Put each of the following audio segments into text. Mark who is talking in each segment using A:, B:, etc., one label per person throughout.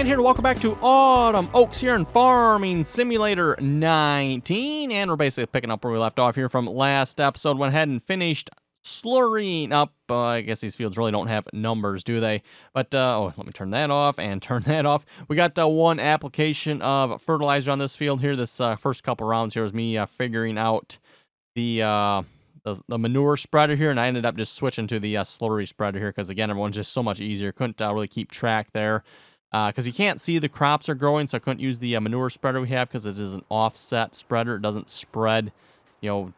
A: Ryan here, and welcome back to Autumn Oaks here in Farming Simulator 19. And we're basically picking up where we left off here from last episode. Went ahead and finished slurrying up. I guess these fields really don't have numbers, do they? But, oh, let me turn that off and turn that off. We got one application of fertilizer on this field here. This first couple rounds here was me figuring out the manure spreader here, and I ended up just switching to the slurry spreader here because, again, everyone's just so much easier. Couldn't really keep track there. Because you can't see the crops are growing, so I couldn't use the manure spreader we have because it is an offset spreader. It doesn't spread, you know,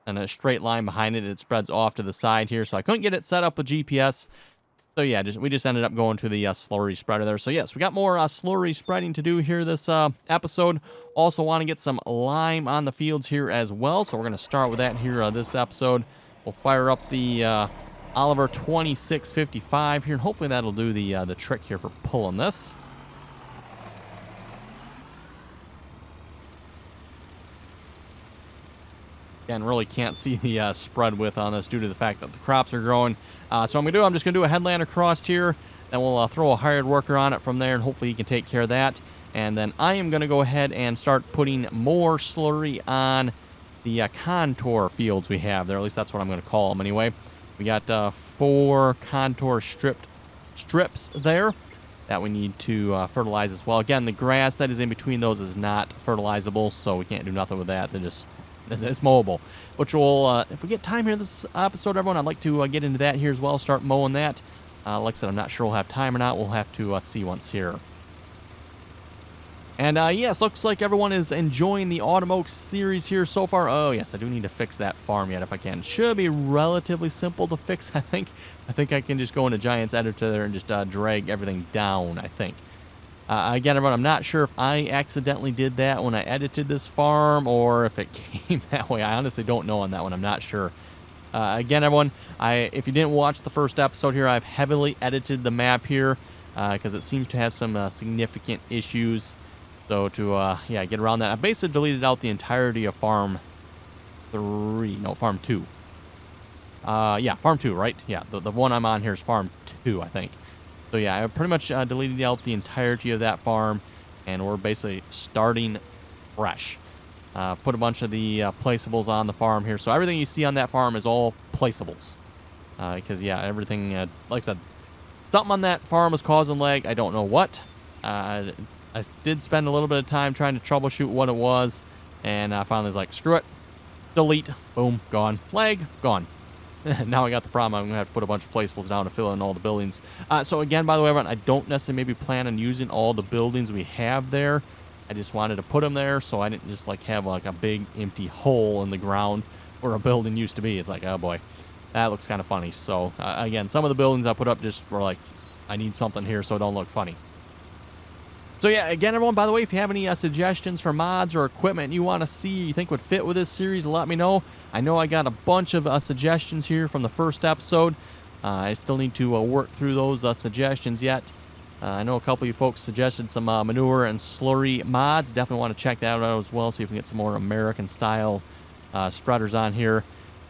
A: in a straight line behind it. It spreads off to the side here, so I couldn't get it set up with GPS. So yeah, we just ended up going to the slurry spreader there. So yes, we got more slurry spreading to do here this episode. Also want to get some lime on the fields here as well, so we're going to start with that here this episode. We'll fire up the Oliver 2655 here, and hopefully that'll do the trick here for pulling this. Again, really can't see the spread width on this due to the fact that the crops are growing. So what I'm just going to do a headland across here, then we'll throw a hired worker on it from there, and hopefully he can take care of that. And then I am going to go ahead and start putting more slurry on the contour fields we have there. At least that's what I'm going to call them anyway. We got 4 contour strips there that we need to fertilize as well. Again, the grass that is in between those is not fertilizable, so we can't do nothing with that. It's mowable. Which will, if we get time here this episode, everyone, I'd like to get into that here as well, start mowing that. Like I said, I'm not sure we'll have time or not. We'll have to see once here. And yes, looks like everyone is enjoying the Autumn Oaks series here so far. Oh yes, I do need to fix that farm yet if I can. Should be relatively simple to fix, I think. I think I can just go into Giants Editor there and just drag everything down, I think. Again, everyone, I'm not sure if I accidentally did that when I edited this farm or if it came that way. I honestly don't know on that one. I'm not sure. Again, everyone, if you didn't watch the first episode here, I've heavily edited the map here because it seems to have some significant issues. So to, yeah, get around that, I basically deleted out the entirety of Farm 2. Yeah, Farm 2, right? Yeah, the one I'm on here is Farm 2, I think. So yeah, I pretty much deleted out the entirety of that farm, and we're basically starting fresh. Put a bunch of the placeables on the farm here. So everything you see on that farm is all placeables. Because, yeah, everything, like I said, something on that farm was causing lag. I don't know what. I did spend a little bit of time trying to troubleshoot what it was, and I finally was like, screw it, delete, boom, gone, lag, gone. Now I got the problem. I'm going to have to put a bunch of placeables down to fill in all the buildings. So again, by the way, everyone, I don't necessarily maybe plan on using all the buildings we have there. I just wanted to put them there so I didn't just like have like a big empty hole in the ground where a building used to be. It's like, oh boy, that looks kind of funny. So again, some of the buildings I put up just were like, I need something here so it don't look funny. So yeah, again, everyone, by the way, if you have any suggestions for mods or equipment you want to see you think would fit with this series, let me know. I know I got a bunch of suggestions here from the first episode. I still need to work through those suggestions yet. I know a couple of you folks suggested some manure and slurry mods. Definitely want to check that out as well, see if we can get some more American-style spreaders on here.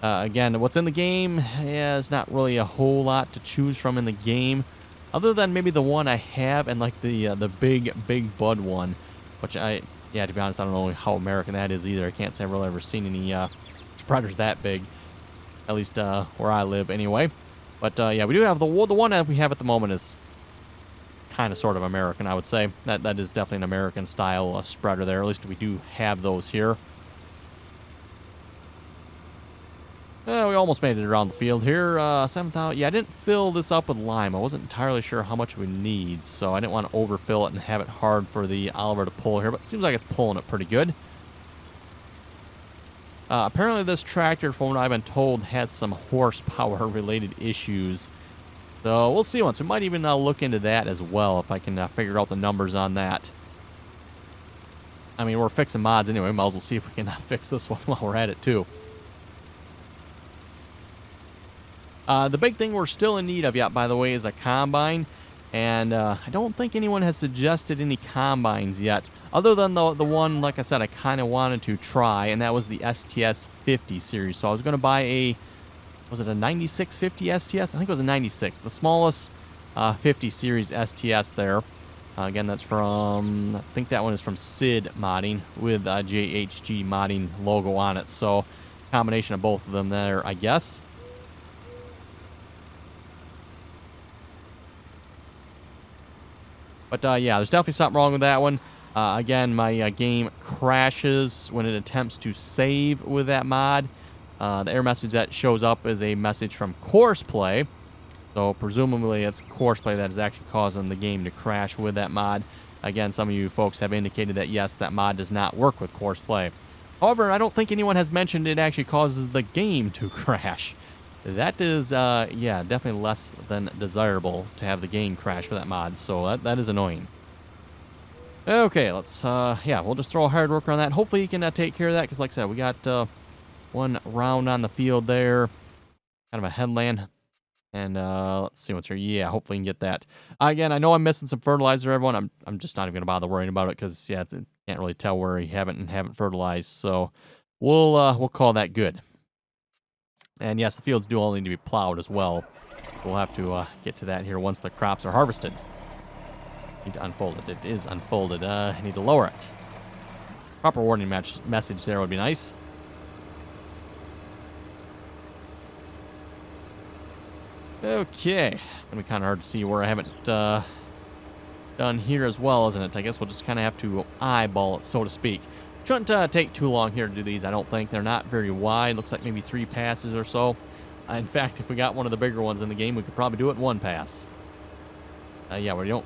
A: Again, what's in the game is not really a whole lot to choose from in the game. Other than maybe the one I have and like the big bud one, which yeah, to be honest, I don't know how American that is either. I can't say I've really ever seen any spreaders that big, at least where I live anyway. But yeah, we do have the one that we have at the moment is kind of sort of American, I would say. That is definitely an American style spreader there. At least we do have those here. We almost made it around the field here. 7,000. Yeah, I didn't fill this up with lime. I wasn't entirely sure how much we need, so I didn't want to overfill it and have it hard for the Oliver to pull here, but it seems like it's pulling it pretty good. Apparently this tractor, from what I've been told, has some horsepower-related issues. So we'll see once. We might even look into that as well if I can figure out the numbers on that. I mean, we're fixing mods anyway. Might as well see if we can fix this one while we're at it, too. The big thing we're still in need of yet, by the way, is a combine. And I don't think anyone has suggested any combines yet, other than the one, like I said, I kind of wanted to try, and that was the STS 50 series. So I was going to buy a, was it a 9650 STS? I think it was a 96, the smallest 50 series STS there. Again, that's from, I think that one is from Sid Modding with JHG Modding logo on it. So, combination of both of them there, I guess. But yeah, there's definitely something wrong with that one. Again, my game crashes when it attempts to save with that mod. The error message that shows up is a message from Courseplay. So presumably it's Courseplay that is actually causing the game to crash with that mod. Again, some of you folks have indicated that yes, that mod does not work with Courseplay. However, I don't think anyone has mentioned it actually causes the game to crash. That is, yeah, definitely less than desirable to have the game crash for that mod, so that is annoying. Okay, let's, yeah, we'll just throw a hard worker on that. Hopefully you can take care of that, because like I said, we got one round on the field there. Kind of a headland. And let's see what's here. Yeah, hopefully you can get that. Again, I know I'm missing some fertilizer, everyone. I'm just not even going to bother worrying about it, because, yeah, can't really tell where you haven't fertilized, so we'll call that good. And yes, the fields do all need to be plowed as well. We'll have to get to that here once the crops are harvested. Need to unfold it. It is unfolded. I need to lower it. Proper warning message there would be nice. Okay. Gonna be kind of hard to see where I haven't done here as well, isn't it? I guess we'll just kind of have to eyeball it, so to speak. Shouldn't take too long here to do these, I don't think. They're not very wide. Looks like maybe 3 passes or so. In fact, if we got one of the bigger ones in the game, we could probably do it in 1 pass. Yeah, we don't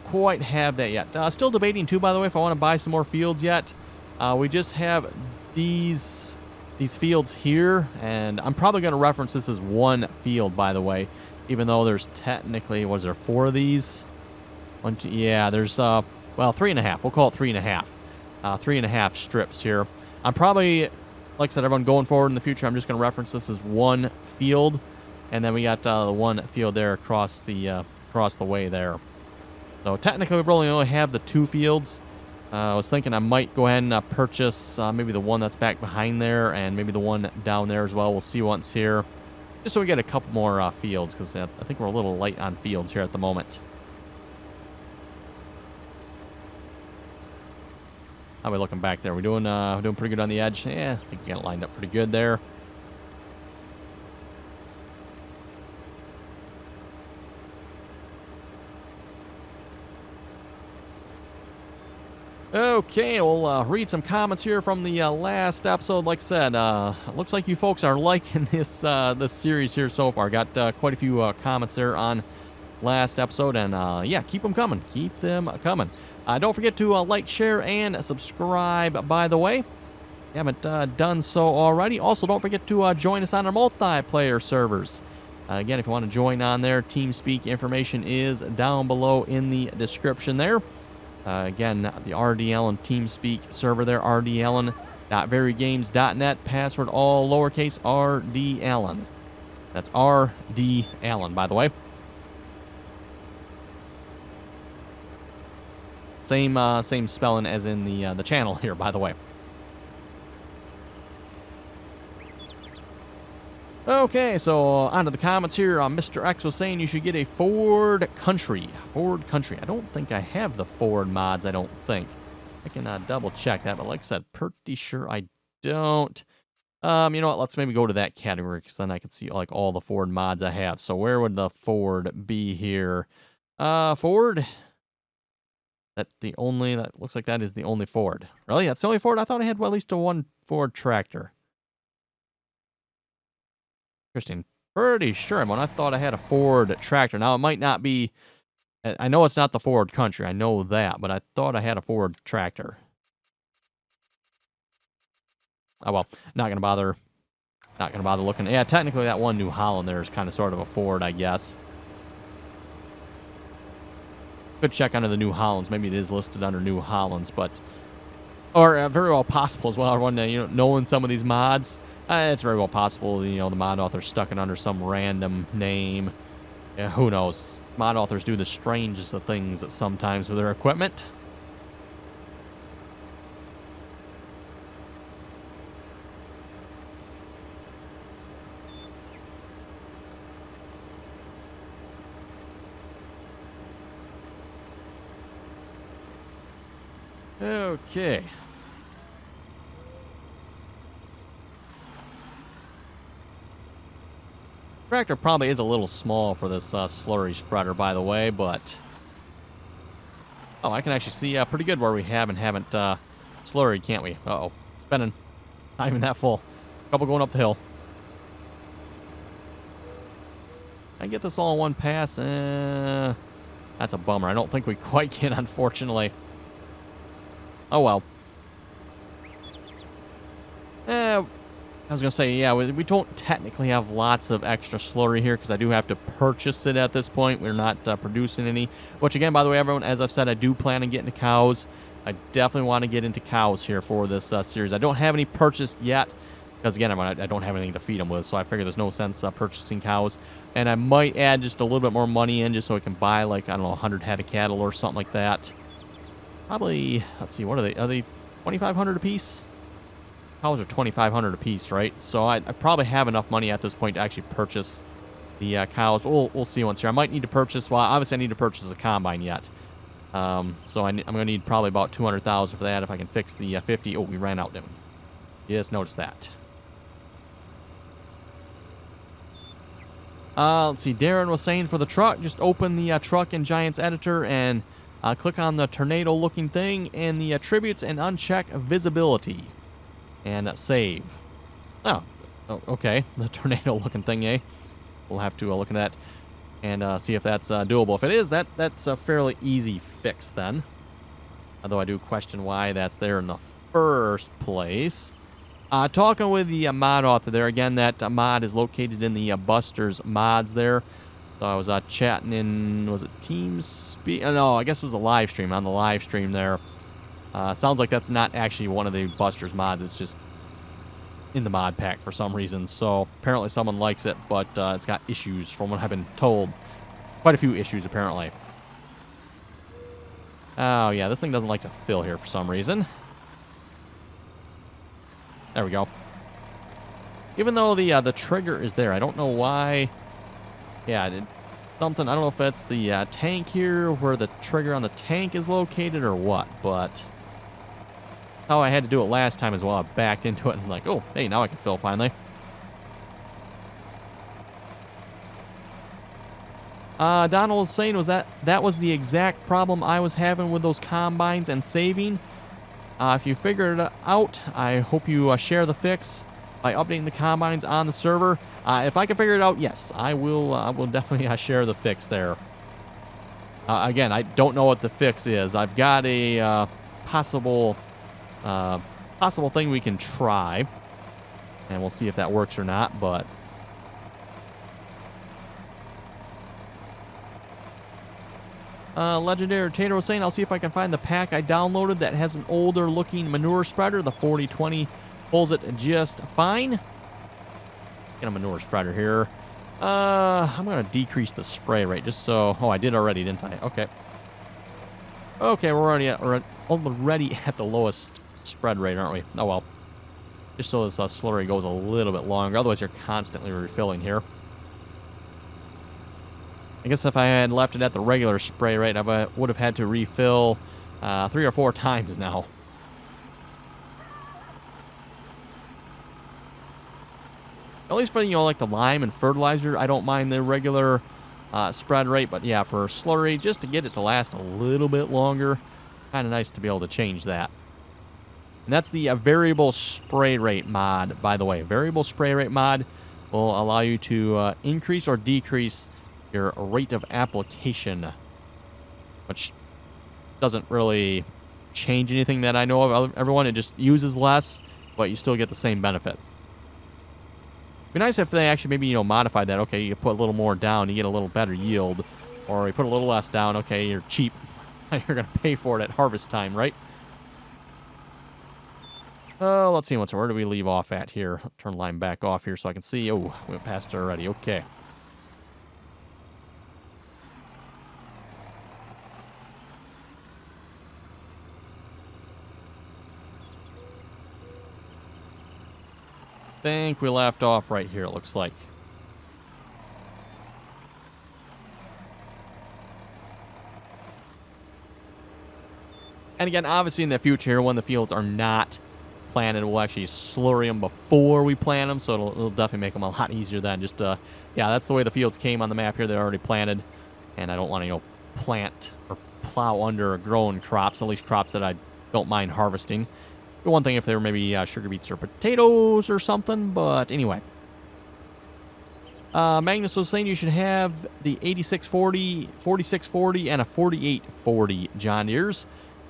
A: quite have that yet. Still debating, too, by the way, if I want to buy some more fields yet. We just have these fields here, and I'm probably going to reference this as 1 field, by the way, even though there's technically, was there 4 of these? 1, 2, yeah, there's, well, 3.5. We'll call it 3.5. 3.5 strips here. I'm probably, like I said, everyone going forward in the future, I'm just going to reference this as 1 field, and then we got the 1 field there across the way there. So technically, we probably only have the 2 fields. I was thinking I might go ahead and purchase maybe the one that's back behind there, and maybe the one down there as well. We'll see once here, just so we get a couple more fields, because I think we're a little light on fields here at the moment. How are we looking back there? We're doing pretty good on the edge. Yeah, I think we got it lined up pretty good there. Okay, we'll read some comments here from the last episode. Like I said, it looks like you folks are liking this series here so far. Got quite a few comments there on last episode, and yeah, keep them coming. Keep them coming. Don't forget to like, share, and subscribe, by the way. If you haven't done so already. Also, don't forget to join us on our multiplayer servers. Again, if you want to join on there, TeamSpeak information is down below in the description there. Again, the RDAllen TeamSpeak server there, RDAllen.verygames.net, password all lowercase RDAllen. That's RDAllen, by the way. Same spelling as in the channel here, by the way. Okay, so on to the comments here. Mr. X was saying you should get a Ford Country. Ford Country. I don't think I have the Ford mods, I don't think. I can double check that, but like I said, pretty sure I don't. You know what? Let's maybe go to that category, because then I can see like all the Ford mods I have. So where would the Ford be here? Ford? That looks like that is the only Ford. Really? That's the only Ford? I thought I had at least one Ford tractor. Interesting. Pretty sure, I thought I had a Ford tractor. Now, it might not be... I know it's not the Ford Country. I know that, but I thought I had a Ford tractor. Oh, well. Not going to bother looking. Yeah, technically, that one New Holland there is kind of sort of a Ford, I guess. Could check under the New Hollands. Maybe it is listed under New Hollands, but... Or very well possible as well. Everyone, knowing some of these mods... it's very well possible, the mod author stuck it under some random name. Yeah, who knows? Mod authors do the strangest of things sometimes with their equipment. Okay. Tractor probably is a little small for this slurry spreader, by the way, but... Oh, I can actually see pretty good where we haven't slurried, can't we? Uh-oh. Spinning. Not even that full. Couple going up the hill. Can I get this all in one pass? That's a bummer. I don't think we quite can, unfortunately. Oh, well. I was going to say, yeah, we don't technically have lots of extra slurry here because I do have to purchase it at this point. We're not producing any. Which, again, by the way, everyone, as I've said, I do plan on getting to cows. I definitely want to get into cows here for this series. I don't have any purchased yet because, again, I don't have anything to feed them with, so I figure there's no sense purchasing cows. And I might add just a little bit more money in just so I can buy, like, I don't know, 100 head of cattle or something like that. Probably, let's see, what are they? Are they 2,500 apiece? Cows are 2,500 apiece, right? So I probably have enough money at this point to actually purchase the cows. But we'll see once here. I might need to purchase, well, obviously I need to purchase a combine yet. So I'm going to need probably about 200,000 for that if I can fix the 50. Oh, we ran out, didn't we? Just noticed that. Let's see. Darren was saying for the truck, just open the truck in Giants Editor and click on the tornado-looking thing and the attributes and uncheck visibility. And save. Oh, okay. The tornado-looking thing, eh? We'll have to look at that and see if that's doable. If it is, that's a fairly easy fix then. Although I do question why that's there in the first place. Talking with the mod author there. Again, that mod is located in the Buster's mods there. So I was chatting in, was it TeamSpeak? No, I guess it was a live stream, on the live stream there. Sounds like that's not actually one of the Buster's mods. It's just in the mod pack for some reason. So apparently someone likes it, but it's got issues from what I've been told. Quite a few issues, apparently. Oh, yeah, this thing doesn't like to fill here for some reason. There we go. Even though the trigger is there, I don't know why. Yeah, something, I don't know if that's the tank here, where the trigger on the tank is located or what, but... how I had to do it last time as well. I backed into it and I'm like, oh, hey, now I can fill finally. Donald was saying that was the exact problem I was having with those combines and saving. If you figured it out, I hope you share the fix by updating the combines on the server. If I can figure it out, yes, I will definitely share the fix there. Again, I don't know what the fix is. I've got a possible thing we can try, and we'll see if that works or not, but... Legendary Tater was saying, I'll see if I can find the pack I downloaded that has an older looking manure spreader. The 4020 pulls it just fine. Get a manure spreader here. I'm going to decrease the spray rate just so... oh, I did already, didn't I? Okay. Okay, we're already at the lowest spread rate, aren't we? Oh, well. Just so this slurry goes a little bit longer. Otherwise, you're constantly refilling here. I guess if I had left it at the regular spray rate, I would have had to refill 3 or 4 times now. At least for, you know, like the lime and fertilizer, I don't mind the regular spread rate. But yeah, for slurry, just to get it to last a little bit longer, kind of nice to be able to change that. And that's the variable spray rate mod, by the way. Variable spray rate mod will allow you to increase or decrease your rate of application, which doesn't really change anything that I know of. Everyone, it just uses less, but you still get the same benefit. It'd be nice if they actually maybe, you know, modify that. Okay, you put a little more down, you get a little better yield, or you put a little less down. Okay, you're cheap. You're gonna pay for it at harvest time, right? Let's see where do we leave off at here? Turn the line back off here so I can see. Oh, we went past it already. Okay. Think we left off right here, it looks like. And again, obviously in the future, when the fields are not planted, we'll actually slurry them before we plant them, so it'll definitely make them a lot easier than just, yeah, that's the way the fields came on the map here. They're already planted, and I don't want to, plant or plow under growing crops, at least crops that I don't mind harvesting. The one thing if they were maybe sugar beets or potatoes or something, but anyway. Magnus was saying you should have the 8640, 4640, and a 4840 John Deeres.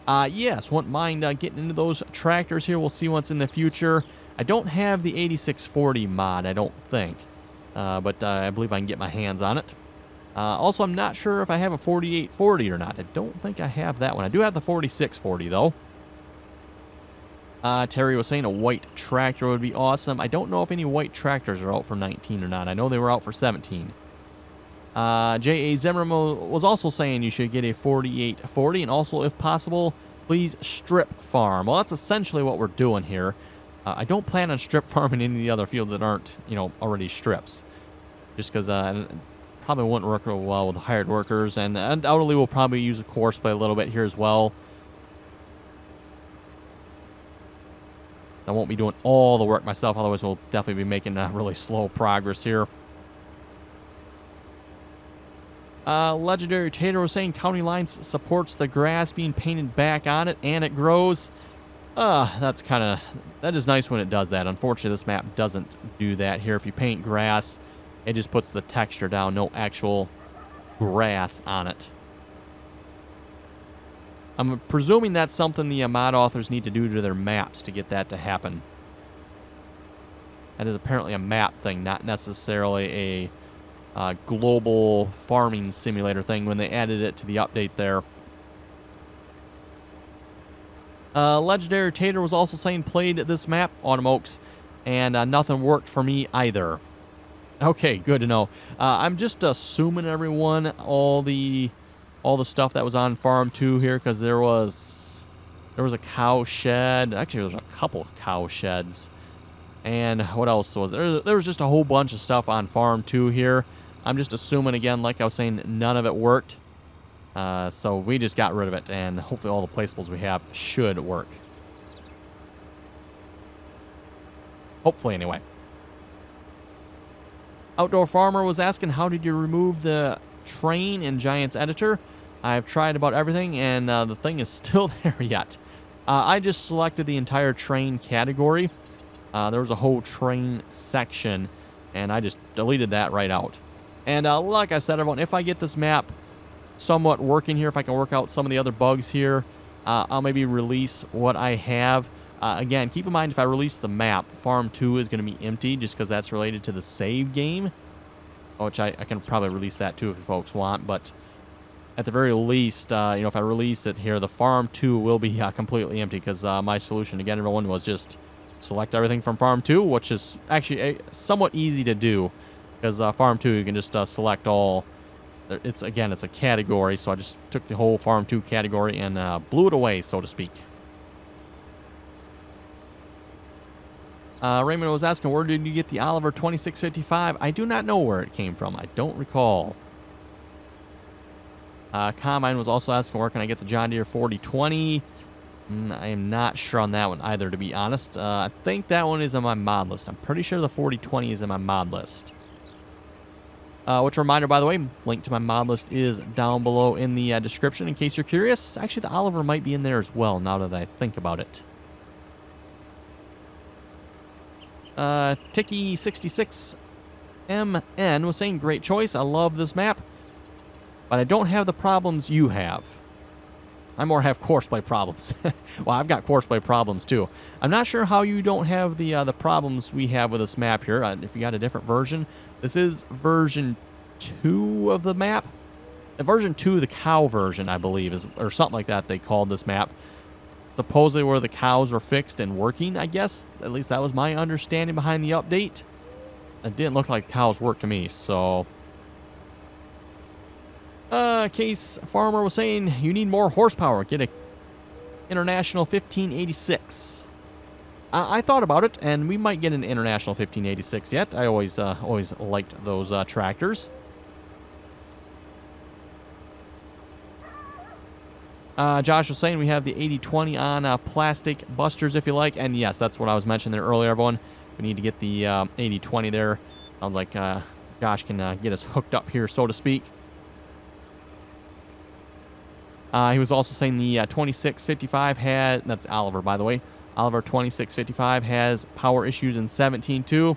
A: Yes, wouldn't mind getting into those tractors here. We'll see what's in the future. I don't have the 8640 mod, I don't think. But I believe I can get my hands on it. Also, I'm not sure if I have a 4840 or not. I don't think I have that one. I do have the 4640, though. Terry was saying a white tractor would be awesome. I don't know if any white tractors are out for 19 or not. I know they were out for 17. J.A. Zimmerman was also saying you should get a 4840, and also, if possible, please strip farm. Well, that's essentially what we're doing here. I don't plan on strip farming any of the other fields that aren't, already strips. Just because probably wouldn't work real well with hired workers, and undoubtedly we'll probably use a course play a little bit here as well. I won't be doing all the work myself, otherwise we'll definitely be making really slow progress here. Legendary Tater was saying County Lines supports the grass being painted back on it, and it grows. That is nice when it does that. Unfortunately, this map doesn't do that here. If you paint grass, it just puts the texture down, no actual grass on it. I'm presuming that's something the mod authors need to do to their maps to get that to happen. That is apparently a map thing, not necessarily a global farming simulator thing when they added it to the update there. Legendary Tater was also saying played this map, Autumn Oaks, and nothing worked for me either. Okay, good to know. I'm just assuming, everyone, all the stuff that was on Farm 2 here, because there was a cow shed. Actually, there was a couple of cow sheds. And what else was there? There was just a whole bunch of stuff on Farm 2 here. I'm just assuming, again, like I was saying, none of it worked. So we just got rid of it, and hopefully all the placeables we have should work. Hopefully, anyway. Outdoor Farmer was asking, how did you remove the train in Giants Editor? I've tried about everything, and the thing is still there yet. I just selected the entire train category. There was a whole train section, and I just deleted that right out. And like I said, everyone, if I get this map somewhat working here, if I can work out some of the other bugs here, I'll maybe release what I have. Again, keep in mind, if I release the map, Farm 2 is going to be empty just because that's related to the save game, which I can probably release that too if you folks want, but at the very least, if I release it here, the Farm 2 will be completely empty because my solution, again, everyone, was just select everything from Farm 2, which is actually somewhat easy to do because Farm 2, you can just select all. It's a category, so I just took the whole Farm 2 category and blew it away, so to speak. Raymond was asking, where did you get the Oliver 2655? I do not know where it came from. I don't recall. Combine was also asking, where can I get the John Deere 4020? I am not sure on that one either, to be honest. I think that one is on my mod list. I'm pretty sure the 4020 is in my mod list. Which, reminder, by the way, link to my mod list is down below in the description in case you're curious. Actually, the Oliver might be in there as well, now that I think about it. Ticky66MN was saying, great choice. I love this map, but I don't have the problems you have. I more have courseplay problems. Well, I've got courseplay problems too. I'm not sure how you don't have the problems we have with this map here. If you got a different version, this is version 2 of the map. Version 2, the cow version, I believe, is, or something like that. They called this map. Supposedly where the cows were fixed and working, I guess. At least that was my understanding behind the update. It didn't look like cows worked to me, so. Case Farmer was saying you need more horsepower. Get a International 1586. I thought about it, and we might get an International 1586 yet. I always liked those tractors. Josh was saying we have the 80/20 on plastic busters, if you like. And yes, that's what I was mentioning there earlier, everyone. We need to get the 80/20 there. Sounds like Josh can get us hooked up here, so to speak. He was also saying the 2655 had, that's Oliver, by the way. Oliver 2655 has power issues in 17.2.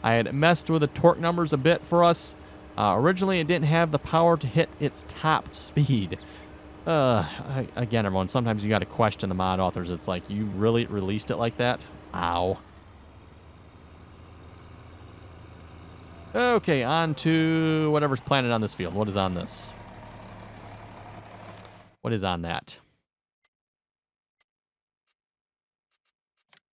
A: I had messed with the torque numbers a bit for us. Originally, it didn't have the power to hit its top speed. Again, everyone, sometimes you got to question the mod authors. It's like, you really released it like that? Ow. Okay, on to whatever's planted on this field. What is on this? What is on that?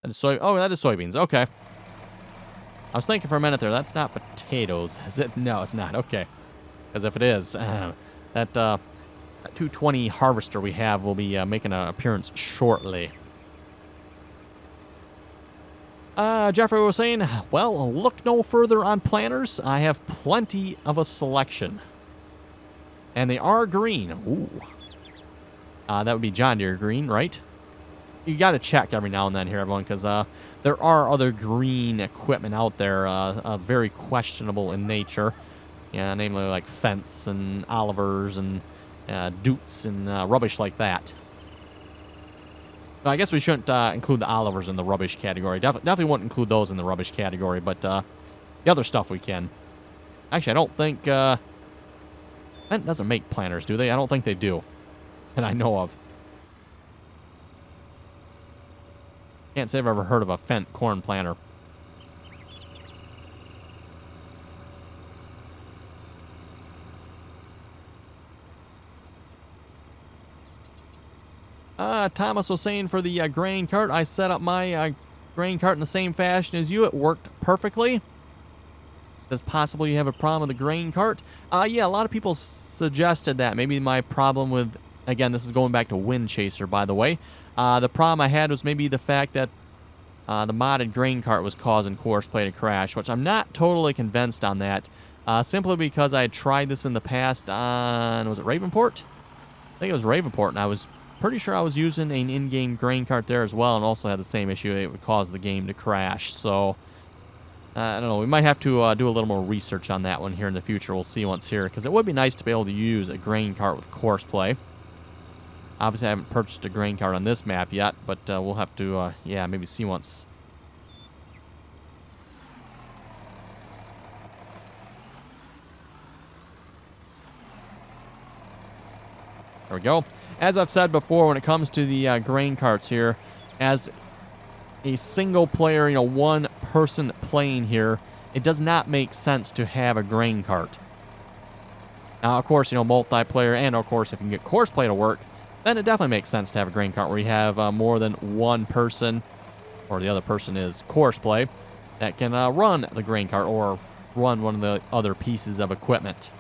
A: That is that is soybeans. Okay. I was thinking for a minute there, that's not potatoes, is it? No, it's not. Okay. Because if it is, that 220 harvester we have will be making an appearance shortly. Jeffrey was saying, well, look no further on planters. I have plenty of a selection. And they are green. Ooh. That would be John Deere green, right? You got to check every now and then here, everyone, because there are other green equipment out there, very questionable in nature. Yeah, namely like Fence and Olivers and Dutes and rubbish like that. I guess we shouldn't include the Olivers in the rubbish category. Definitely wouldn't include those in the rubbish category, but the other stuff we can. Actually, I don't think Fent doesn't make planters, do they? I don't think they do, that I know of. Can't say I've ever heard of a Fent corn planter. Thomas was saying for the grain cart, I set up my grain cart in the same fashion as you. It worked perfectly. Does possibly you have a problem with the grain cart? Yeah, a lot of people suggested that. Maybe my problem with, again, this is going back to Wind Chaser, by the way. The problem I had was maybe the fact that the modded grain cart was causing course play to crash, which I'm not totally convinced on that. Simply because I had tried this in the past on, was it Ravenport? I think it was Ravenport, and I was pretty sure I was using an in-game grain cart there as well, and also had the same issue. It would cause the game to crash. So, I don't know. We might have to do a little more research on that one here in the future. We'll see once here, because it would be nice to be able to use a grain cart with course play. Obviously, I haven't purchased a grain cart on this map yet, but we'll have to, yeah, maybe see once. There we go. As I've said before, when it comes to the grain carts here, as a single player, one person playing here, it does not make sense to have a grain cart. Now, of course, multiplayer, and of course, if you can get course play to work, then it definitely makes sense to have a grain cart where you have more than one person, or the other person is course play, that can run the grain cart or run one of the other pieces of equipment.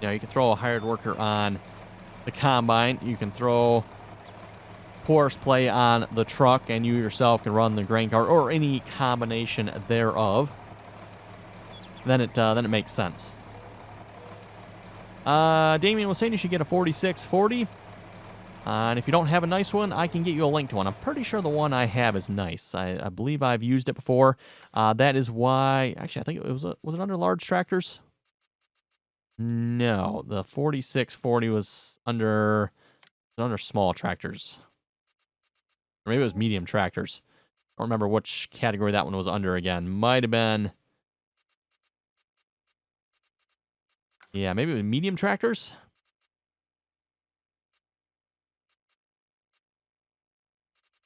A: You can throw a hired worker on the combine. You can throw course play on the truck, and you yourself can run the grain cart or any combination thereof. Then it makes sense. Damien was saying you should get a 4640. And if you don't have a nice one, I can get you a link to one. I'm pretty sure the one I have is nice. I believe I've used it before. That is why, actually, I think it was it under large tractors? No, the 4640 was under small tractors. Or maybe it was medium tractors. I don't remember which category that one was under again. Might have been... Yeah, maybe it was medium tractors?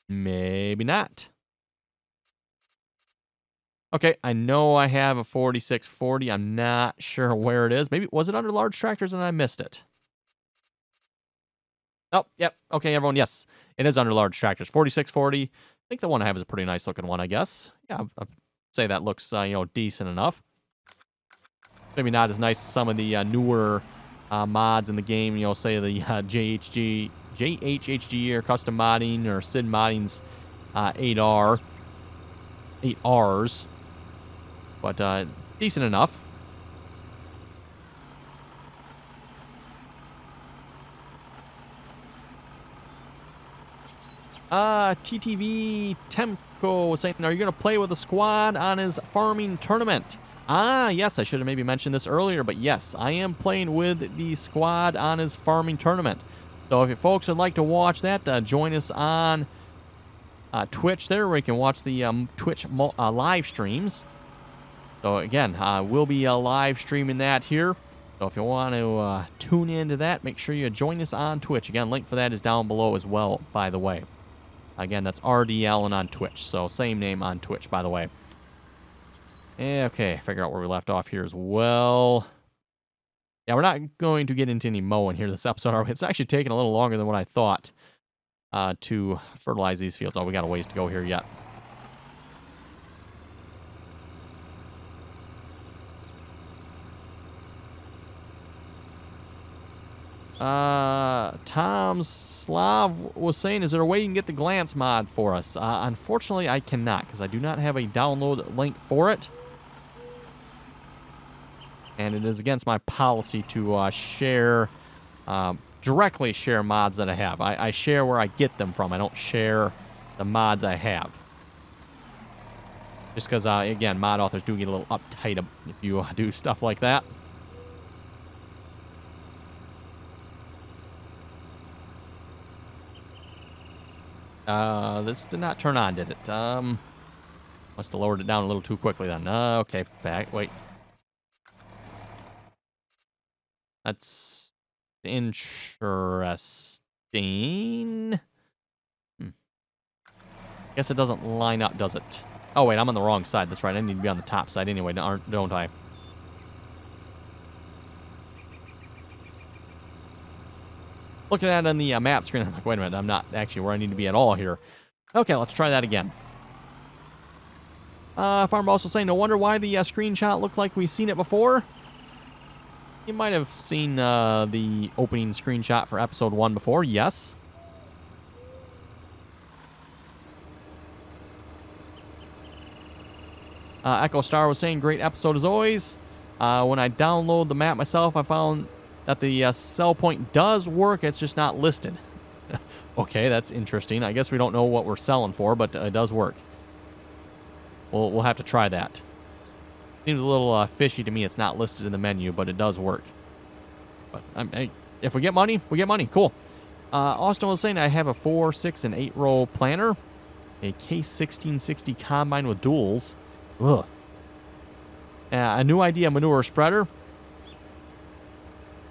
A: Maybe not. Okay, I know I have a 4640. I'm not sure where it is. Maybe, was it under large tractors and I missed it? Oh, yep. Okay, everyone, yes. It is under large tractors. 4640. I think the one I have is a pretty nice looking one, I guess. Yeah, I'd say that looks, decent enough. Maybe not as nice as some of the newer mods in the game, say the JHHG or custom modding or SID modding's 8Rs. But decent enough. TTV Temco was saying, are you going to play with the squad on his farming tournament? Yes, I should have maybe mentioned this earlier, but yes, I am playing with the squad on his farming tournament. So if you folks would like to watch that, join us on Twitch there, where you can watch the Twitch live streams. So again, we'll be live streaming that here. So if you want to tune into that, make sure you join us on Twitch. Again, link for that is down below as well, by the way. Again, that's RDAllen on Twitch. So same name on Twitch, by the way. Okay, figure out where we left off here as well. Yeah, we're not going to get into any mowing here this episode. It's actually taking a little longer than what I thought to fertilize these fields. Oh, we got a ways to go here yet. Tom Slav was saying, is there a way you can get the glance mod for us? Unfortunately, I cannot, because I do not have a download link for it. And it is against my policy to directly share mods that I have. I share where I get them from. I don't share the mods I have. Just because, again, mod authors do get a little uptight if you do stuff like that. This did not turn on, did it? Must have lowered it down a little too quickly then. Okay, back. Wait. That's interesting. Guess it doesn't line up, does it? Oh, wait, I'm on the wrong side. That's right. I need to be on the top side anyway, don't I? Looking at it on the map screen, I'm like, wait a minute, I'm not actually where I need to be at all here. Okay, let's try that again. Farmer also saying, no wonder why the screenshot looked like we've seen it before. You might have seen the opening screenshot for episode 1 before, yes. Echo Star was saying, great episode as always. When I download the map myself, I found that the sell point does work, it's just not listed. Okay, that's interesting. I guess we don't know what we're selling for, but it does work. We'll have to try that. Seems a little fishy to me. It's not listed in the menu, but it does work. But if we get money, we get money. Cool. Austin was saying I have a 4, 6, and 8 row planter, a K1660 combine with duals. Ugh. A new idea manure spreader.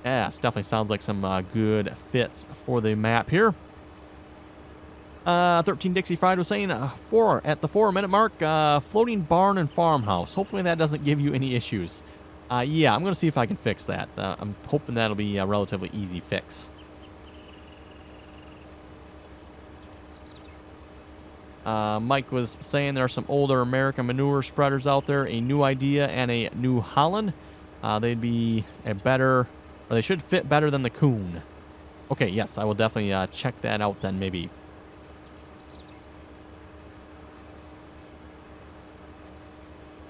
A: Yeah, this definitely sounds like some good fits for the map here. 13 Dixie Fried was saying, at the 4-minute mark, floating barn and farmhouse. Hopefully that doesn't give you any issues. Yeah, I'm going to see if I can fix that. I'm hoping that'll be a relatively easy fix. Mike was saying there are some older American manure spreaders out there, a new idea and a New Holland. They'd be a better, or they should fit better than the Coon. Okay, yes, I will definitely check that out then maybe.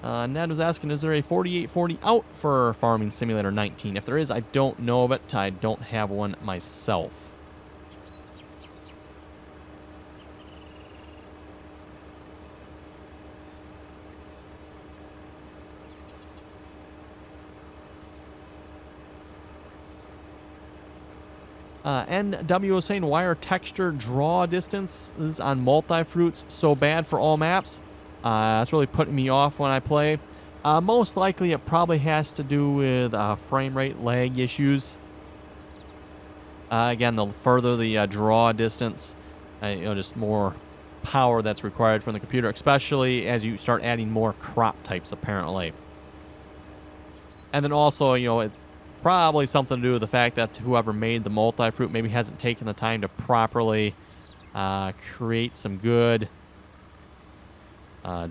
A: Ned was asking, is there a 4840 out for Farming Simulator 19? If there is, I don't know of it. I don't have one myself. NW was saying, why are texture draw distances on multi-fruits so bad for all maps? That's really putting me off when I play. Most likely it probably has to do with frame rate lag issues. Again, the further the draw distance, just more power that's required from the computer, especially as you start adding more crop types, apparently. And then also, it's probably something to do with the fact that whoever made the multi-fruit maybe hasn't taken the time to properly create some good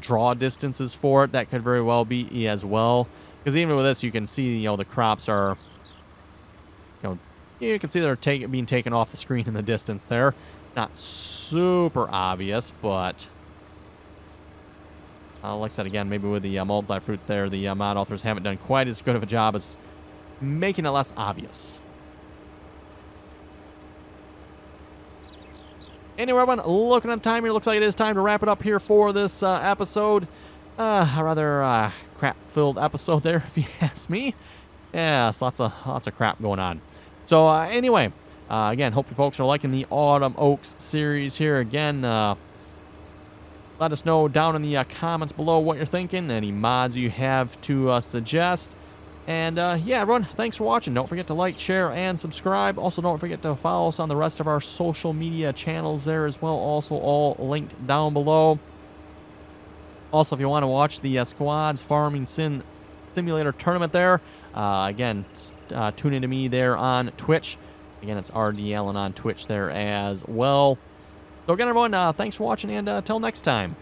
A: draw distances for it. That could very well be as well, because even with this you can see the crops are you can see they're being taken off the screen in the distance there. It's not super obvious, but like I said, again, maybe with the multi-fruit there, the mod authors haven't done quite as good of a job as making it less obvious. Anyway, everyone, looking at the time here, looks like it is time to wrap it up here for this episode. A rather crap-filled episode there, if you ask me. Yeah, it's lots of crap going on. So anyway, again, hope you folks are liking the Autumn Oaks series here. Again, let us know down in the comments below what you're thinking, any mods you have to suggest. And yeah, everyone, thanks for watching. Don't forget to like, share, and subscribe. Also, don't forget to follow us on the rest of our social media channels there as well. Also, all linked down below. Also, if you want to watch the Squads Farming Simulator tournament there, again, tune into me there on Twitch. Again, it's RDAllen on Twitch there as well. So again, everyone, thanks for watching, and until next time.